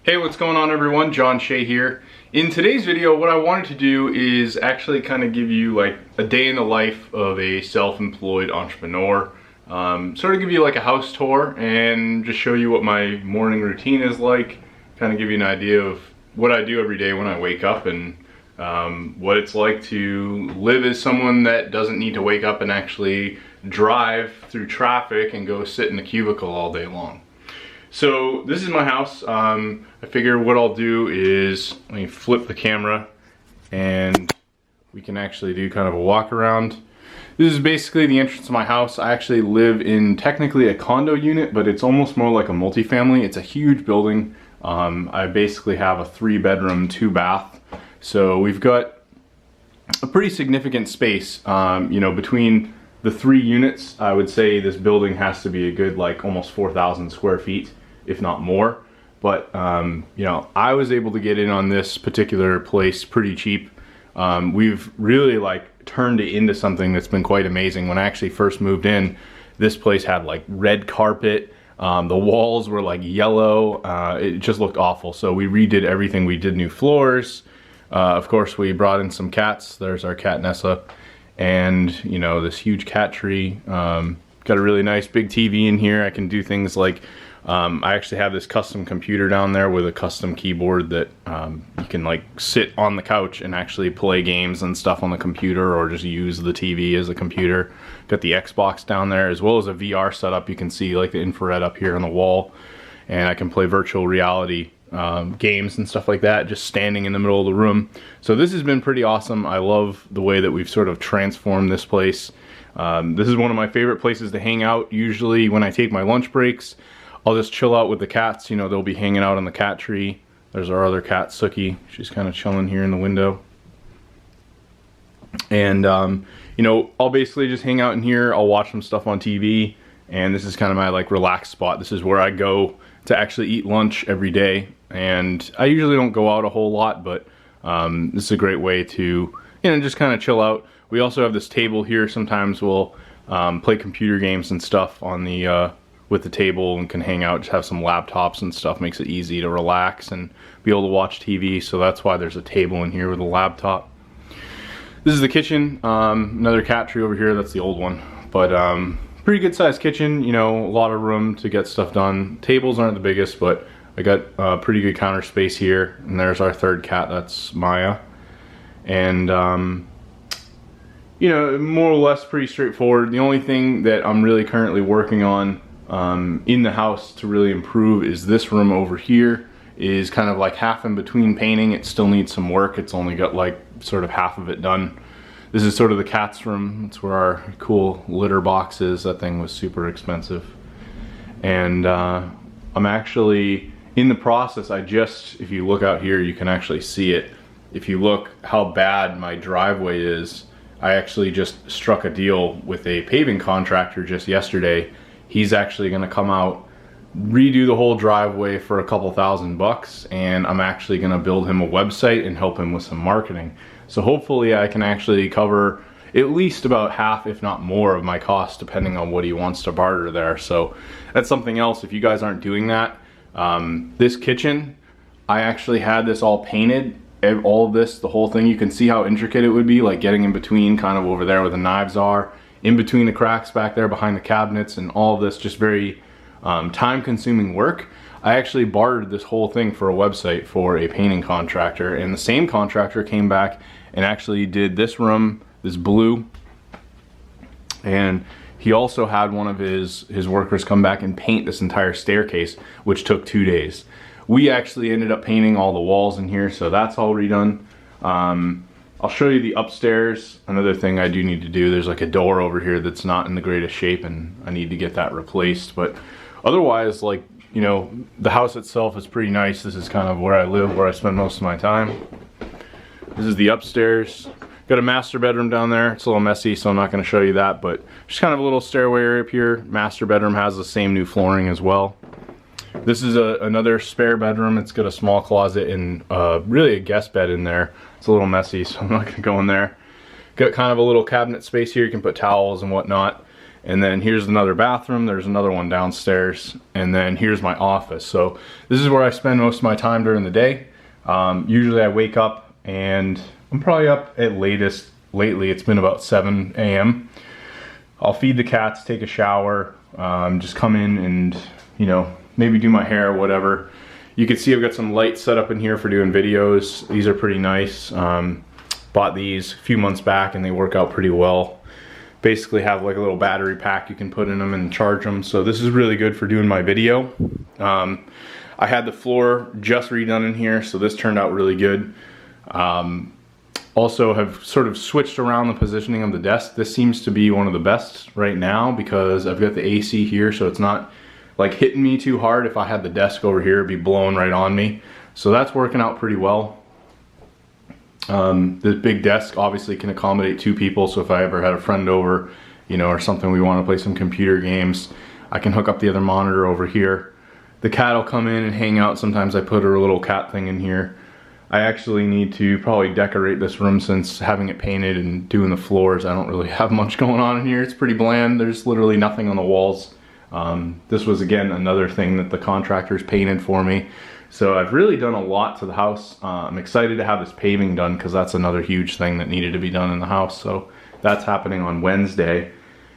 Hey, what's going on everyone? John Shea here. In today's video, what I wanted to do is actually kind of give you like a day in the life of a self-employed entrepreneur. Sort of give you like a house tour and just show you what my morning routine is like. Kind of give you an idea of what I do every day when I wake up and what it's like to live as someone that doesn't need to wake up and actually drive through traffic and go sit in a cubicle all day long. So this is my house. I figure what I'll do is, let me flip the camera and we can actually do kind of a walk around. This is basically the entrance to my house. I actually live in technically a condo unit, but it's almost more like a multifamily. It's a huge building. I basically have a 3-bedroom, 2-bath. So we've got a pretty significant space, you know, between the 3 units. I would say this building has to be a good like almost 4,000 square feet, if not more. But you know, I was able to get in on this particular place pretty cheap. We've really like turned it into something that's been quite amazing. When I actually first moved in, this place had like red carpet. The walls were like yellow. It just looked awful. So we redid everything. We did new floors. Of course, we brought in some cats. There's our cat Nessa. And you know, this huge cat tree. Got a really nice big TV in here. I can do things like I actually have this custom computer down there with a custom keyboard that you can like sit on the couch and actually play games and stuff on the computer, or just use the TV as a computer. Got the Xbox down there, as well as a VR setup. You can see like the infrared up here on the wall, and I can play virtual reality games and stuff like that, just standing in the middle of the room. So this has been pretty awesome. I love the way that we've sort of transformed this place. This is one of my favorite places to hang out. Usually when I take my lunch breaks, I'll just chill out with the cats. You know, they'll be hanging out on the cat tree. There's our other cat, Sookie. She's kind of chilling here in the window. And, you know, I'll basically just hang out in here. I'll watch some stuff on TV. And this is kind of my like relaxed spot. This is where I go to actually eat lunch every day. And I usually don't go out a whole lot, but this is a great way to, you know, just kind of chill out. We also have this table here. Sometimes we'll play computer games and stuff on the with the table, and can hang out, just have some laptops and stuff. Makes it easy to relax and be able to watch TV. So that's why there's a table in here with a laptop. This is the kitchen. Another cat tree over here. That's the old one, but pretty good sized kitchen. You know, a lot of room to get stuff done. Tables aren't the biggest, but I got pretty good counter space here. And there's our third cat. That's Maya. And you know, more or less pretty straightforward. The only thing that I'm really currently working on in the house to really improve is this room over here. Is kind of like half in between painting. It still needs some work. It's only got like sort of half of it done. This is sort of the cat's room. It's where our cool litter box is. That thing was super expensive. And I'm actually in the process. If you look out here, you can actually see it. If you look how bad my driveway is, I actually just struck a deal with a paving contractor just yesterday. He's actually gonna come out, redo the whole driveway for a couple $1,000, and I'm actually gonna build him a website and help him with some marketing. So hopefully I can actually cover at least about half, if not more, of my costs, depending on what he wants to barter there. So that's something else. If you guys aren't doing that, this kitchen, I actually had this all painted. All of this, the whole thing, you can see how intricate it would be, like getting in between, kind of over there where the knives are, in between the cracks back there behind the cabinets, and all of this, just very time-consuming work. I actually bartered this whole thing for a website for a painting contractor, and the same contractor came back and actually did this room, this blue, and he also had one of his workers come back and paint this entire staircase, which took 2 days. We actually ended up painting all the walls in here, so that's all redone. I'll show you the upstairs. Another thing I do need to do, there's like a door over here that's not in the greatest shape, and I need to get that replaced. But otherwise, like, you know, the house itself is pretty nice. This is kind of where I live, where I spend most of my time. This is the upstairs. Got a master bedroom down there. It's a little messy, so I'm not going to show you that, but just kind of a little stairway area up here. Master bedroom has the same new flooring as well. This is another spare bedroom. It's got a small closet and really a guest bed in there. It's a little messy, so I'm not going to go in there. Got kind of a little cabinet space here. You can put towels and whatnot. And then here's another bathroom, there's another one downstairs, and then here's my office. So this is where I spend most of my time during the day. Usually I wake up, and I'm probably up at latest, lately it's been about 7 a.m. I'll feed the cats, take a shower, just come in and, you know, maybe do my hair or whatever. You can see I've got some lights set up in here for doing videos. These are pretty nice. Bought these a few months back and they work out pretty well. Basically have like a little battery pack you can put in them and charge them. So this is really good for doing my video. I had the floor just redone in here, so this turned out really good. Also have sort of switched around the positioning of the desk. This seems to be one of the best right now because I've got the AC here, so it's not like hitting me too hard. If I had the desk over here, it'd be blowing right on me. So that's working out pretty well. This big desk obviously can accommodate 2 people, so if I ever had a friend over, you know, or something, we want to play some computer games, I can hook up the other monitor over here. The cat will come in and hang out. Sometimes I put her a little cat thing in here. I actually need to probably decorate this room, since having it painted and doing the floors, I don't really have much going on in here. It's pretty bland. There's literally nothing on the walls. This was again another thing that the contractors painted for me. So I've really done a lot to the house. I'm excited to have this paving done because that's another huge thing that needed to be done in the house. So that's happening on Wednesday.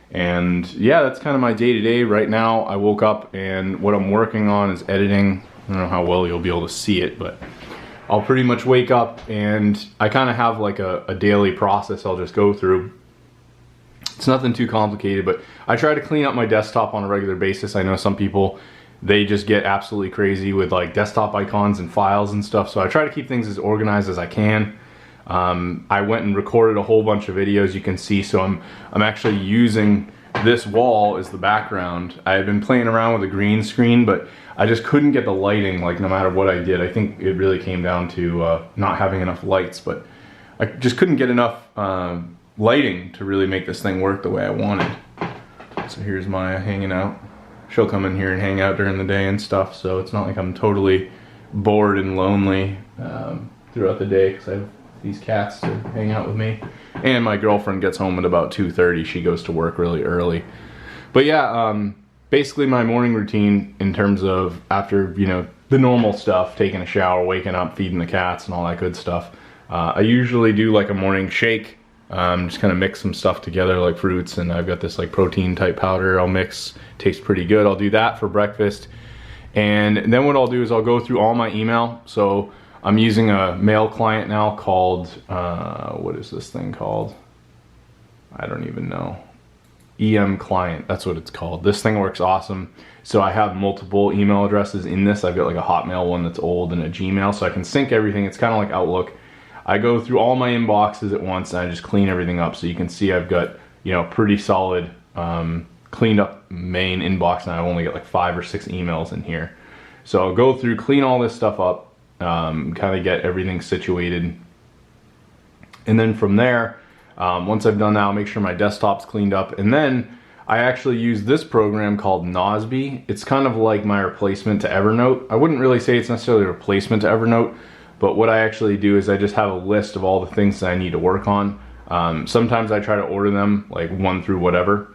And yeah, that's kind of my day-to-day right now. I woke up and what I'm working on is editing. I don't know how well you'll be able to see it, but I'll pretty much wake up and I kind of have like a daily process I'll just go through. It's nothing too complicated, but I try to clean up my desktop on a regular basis. I know some people, they just get absolutely crazy with like desktop icons and files and stuff. So I try to keep things as organized as I can. I went and recorded a whole bunch of videos, you can see. So I'm actually using this wall as the background. I had been playing around with a green screen, but I just couldn't get the lighting, like no matter what I did. I think it really came down to not having enough lights, but I just couldn't get enough lighting to really make this thing work the way I wanted. So here's Maya hanging out. She'll come in here and hang out during the day and stuff, so it's not like I'm totally bored and lonely throughout the day, because I have these cats to hang out with me. And my girlfriend gets home at about 2:30. She goes to work really early. But yeah, basically my morning routine in terms of after, you know, the normal stuff, taking a shower, waking up, feeding the cats and all that good stuff. I usually do like a morning shake. Just kind of mix some stuff together like fruits, and I've got this like protein type powder I'll mix. Tastes pretty good. I'll do that for breakfast. And then what I'll do is I'll go through all my email. So I'm using a mail client now called, what is this thing called? I don't even know. EM client, that's what it's called. This thing works awesome. So I have multiple email addresses in this. I've got like a Hotmail one that's old and a Gmail, so I can sync everything. It's kind of like Outlook. I go through all my inboxes at once and I just clean everything up. So you can see I've got, you know, pretty solid cleaned up main inbox, and I only got like 5 or 6 emails in here. So I'll go through, clean all this stuff up, kind of get everything situated. And then from there, once I've done that, I'll make sure my desktop's cleaned up. And then I actually use this program called Nosby. It's kind of like my replacement to Evernote. I wouldn't really say it's necessarily a replacement to Evernote, but what I actually do is I just have a list of all the things that I need to work on. Sometimes I try to order them like 1 through whatever.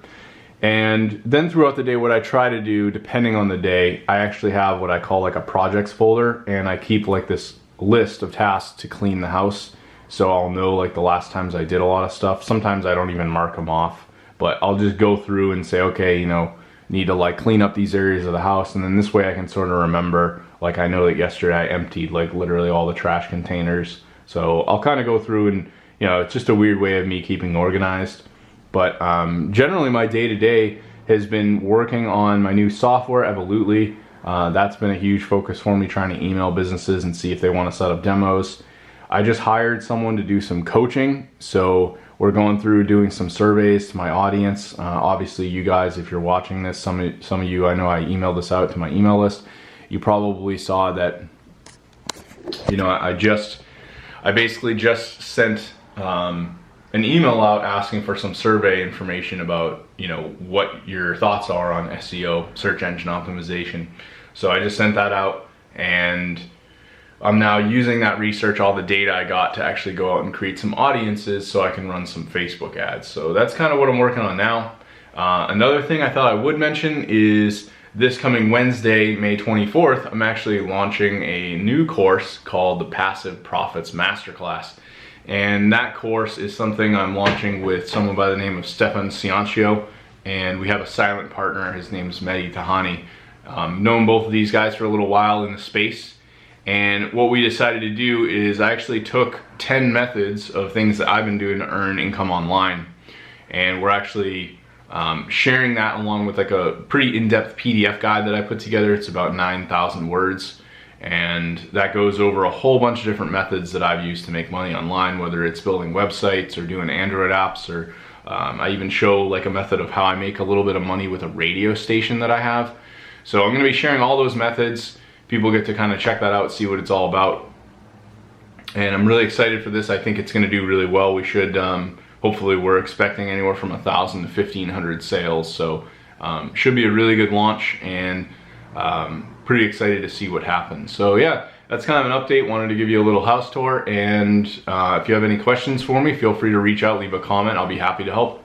And then throughout the day, what I try to do, depending on the day, I actually have what I call like a projects folder, and I keep like this list of tasks to clean the house. So I'll know like the last times I did a lot of stuff. Sometimes I don't even mark them off, but I'll just go through and say, okay, you know, need to like clean up these areas of the house. And then this way I can sort of remember, like I know that yesterday I emptied like literally all the trash containers. So I'll kind of go through and, you know, it's just a weird way of me keeping organized. But generally my day-to-day has been working on my new software, Evolutely. That's been a huge focus for me, trying to email businesses and see if they want to set up demos. I just hired someone to do some coaching. So we're going through doing some surveys to my audience. Obviously you guys, if you're watching this, some of you, I know I emailed this out to my email list. You probably saw that, you know, I basically just sent an email out asking for some survey information about, you know, what your thoughts are on SEO, search engine optimization. So I just sent that out, and I'm now using that research, all the data I got, to actually go out and create some audiences so I can run some Facebook ads. So that's kind of what I'm working on now. Another thing I thought I would mention is this coming Wednesday, May 24th, I'm actually launching a new course called the Passive Profits Masterclass. And that course is something I'm launching with someone by the name of Stefan Ciancio, and we have a silent partner. His name is Mehdi Tahani. Known both of these guys for a little while in the space, and what we decided to do is I actually took 10 methods of things that I've been doing to earn income online, and we're actually sharing that along with like a pretty in-depth PDF guide that I put together. It's about 9,000 words, and that goes over a whole bunch of different methods that I've used to make money online, whether it's building websites or doing Android apps, or I even show like a method of how I make a little bit of money with a radio station that I have. So I'm going to be sharing all those methods. People get to kind of check that out, see what it's all about. And I'm really excited for this. I think it's going to do really well. We should, hopefully we're expecting anywhere from 1,000 to 1,500 sales. So should be a really good launch, and pretty excited to see what happens. So yeah, that's kind of an update. Wanted to give you a little house tour, and if you have any questions for me, feel free to reach out, leave a comment. I'll be happy to help.